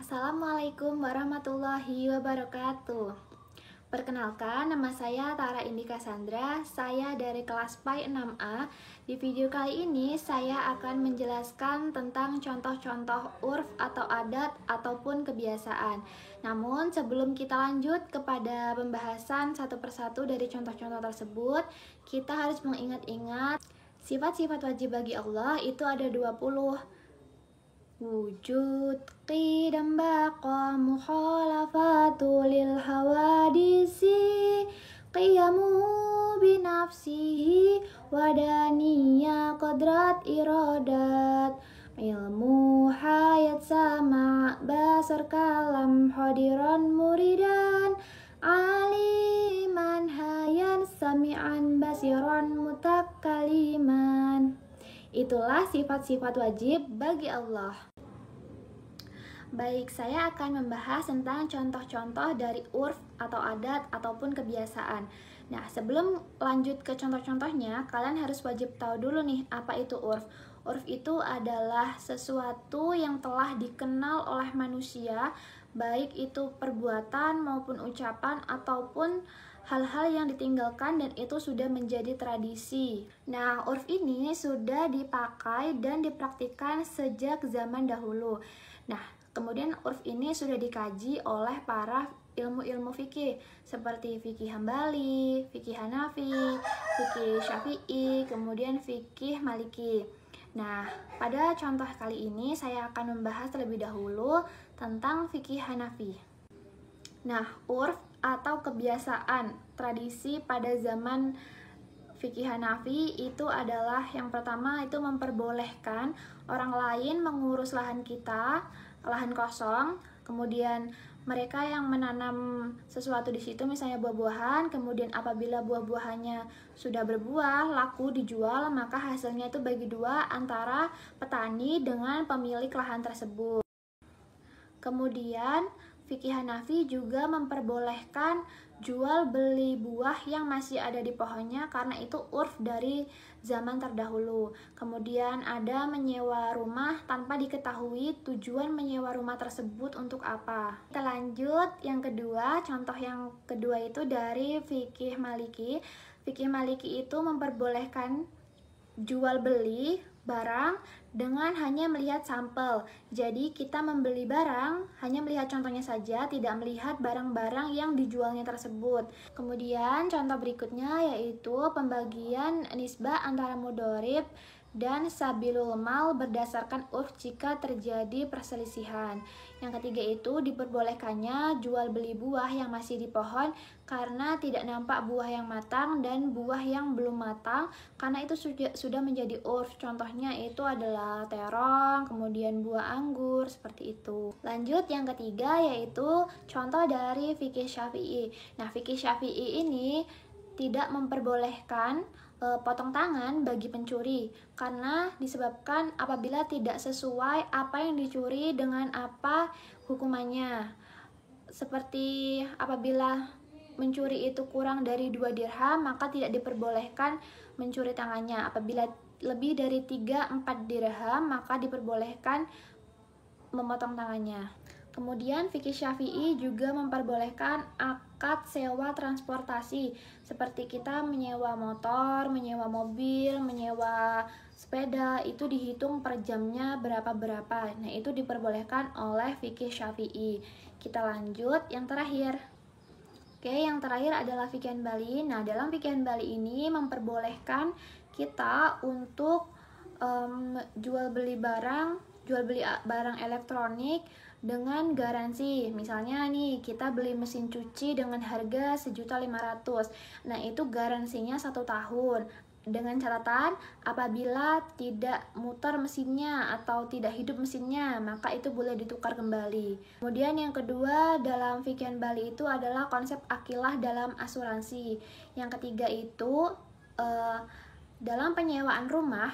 Assalamualaikum warahmatullahi wabarakatuh. Perkenalkan, nama saya Tara Indika Sandra. Saya dari kelas PAI 6A. Di video kali ini saya akan menjelaskan tentang contoh-contoh urf atau adat ataupun kebiasaan. Namun sebelum kita lanjut kepada pembahasan satu persatu dari contoh-contoh tersebut, kita harus mengingat-ingat sifat-sifat wajib bagi Allah itu ada 20. Wujud, qidam, baqa, mukhalafatu lil hawadisi, qiyamu binafsihi, wadaniya qadrat iradat, ilmu hayat sama, basar kalam hadiran muridan, aliman hayan sami'an basiran mutakaliman. Itulah sifat-sifat wajib bagi Allah. Baik, saya akan membahas tentang contoh-contoh dari urf atau adat ataupun kebiasaan. Nah, sebelum lanjut ke contoh-contohnya, kalian harus wajib tahu dulu nih apa itu urf. Urf itu adalah sesuatu yang telah dikenal oleh manusia, baik itu perbuatan maupun ucapan ataupun hal-hal yang ditinggalkan dan itu sudah menjadi tradisi. Nah, urf ini sudah dipakai dan dipraktikkan sejak zaman dahulu. Nah, kemudian urf ini sudah dikaji oleh para ilmu-ilmu fikih seperti fikih Hambali, fikih Hanafi, fikih Syafi'i, kemudian fikih Maliki. Nah, pada contoh kali ini saya akan membahas terlebih dahulu tentang fikih Hanafi. Nah, urf atau kebiasaan tradisi pada zaman fikih Hanafi itu adalah yang pertama itu memperbolehkan orang lain mengurus lahan kita, lahan kosong, kemudian mereka yang menanam sesuatu di situ misalnya buah-buahan, kemudian apabila buah-buahannya sudah berbuah, laku dijual, maka hasilnya itu bagi dua antara petani dengan pemilik lahan tersebut. Kemudian fikih Hanafi juga memperbolehkan jual beli buah yang masih ada di pohonnya karena itu urf dari zaman terdahulu. Kemudian ada menyewa rumah tanpa diketahui tujuan menyewa rumah tersebut untuk apa. Kita lanjut yang kedua, contoh yang kedua itu dari fikih Maliki. Fikih Maliki itu memperbolehkan jual beli barang dengan hanya melihat sampel. Jadi kita membeli barang hanya melihat contohnya saja, tidak melihat barang-barang yang dijualnya tersebut. Kemudian contoh berikutnya yaitu pembagian nisbah antara mudhorib dan sabilul mal berdasarkan urf jika terjadi perselisihan. Yang ketiga itu diperbolehkannya jual beli buah yang masih di pohon karena tidak nampak buah yang matang dan buah yang belum matang karena itu sudah menjadi urf. Contohnya itu adalah terong, kemudian buah anggur, seperti itu. Lanjut yang ketiga yaitu contoh dari fikih Syafi'i. Nah, fikih Syafi'i ini tidak memperbolehkan potong tangan bagi pencuri karena disebabkan apabila tidak sesuai apa yang dicuri dengan apa hukumannya. Seperti apabila mencuri itu kurang dari 2 dirham maka tidak diperbolehkan mencuri tangannya. Apabila lebih dari 3-4 dirham maka diperbolehkan memotong tangannya. Kemudian fikih Syafi'i juga memperbolehkan akad sewa transportasi seperti kita menyewa motor, menyewa mobil, menyewa sepeda itu dihitung per jamnya berapa-berapa. Nah, itu diperbolehkan oleh fikih Syafi'i. Kita lanjut yang terakhir. Oke, yang terakhir adalah fikih Hambali. Nah, dalam fikih Hambali ini memperbolehkan kita untuk jual beli barang elektronik dengan garansi. Misalnya nih, kita beli mesin cuci dengan harga 1.500.000. Nah, itu garansinya 1 tahun. Dengan catatan, apabila tidak muter mesinnya atau tidak hidup mesinnya, maka itu boleh ditukar kembali. Kemudian yang kedua dalam fikih Hambali itu adalah konsep akilah dalam asuransi. Yang ketiga itu dalam penyewaan rumah,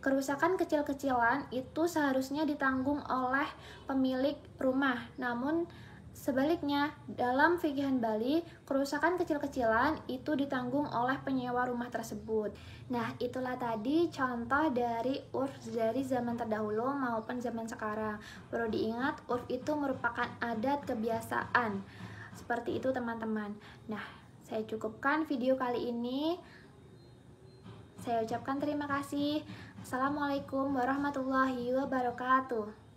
kerusakan kecil-kecilan itu seharusnya ditanggung oleh pemilik rumah. Namun Sebaliknya, dalam fikihan Bali, kerusakan kecil-kecilan itu ditanggung oleh penyewa rumah tersebut. Nah, itulah tadi contoh dari urf dari zaman terdahulu maupun zaman sekarang. Perlu diingat, urf itu merupakan adat kebiasaan. Seperti itu, teman-teman. Nah, saya cukupkan video kali ini. Saya ucapkan terima kasih. Assalamualaikum warahmatullahi wabarakatuh.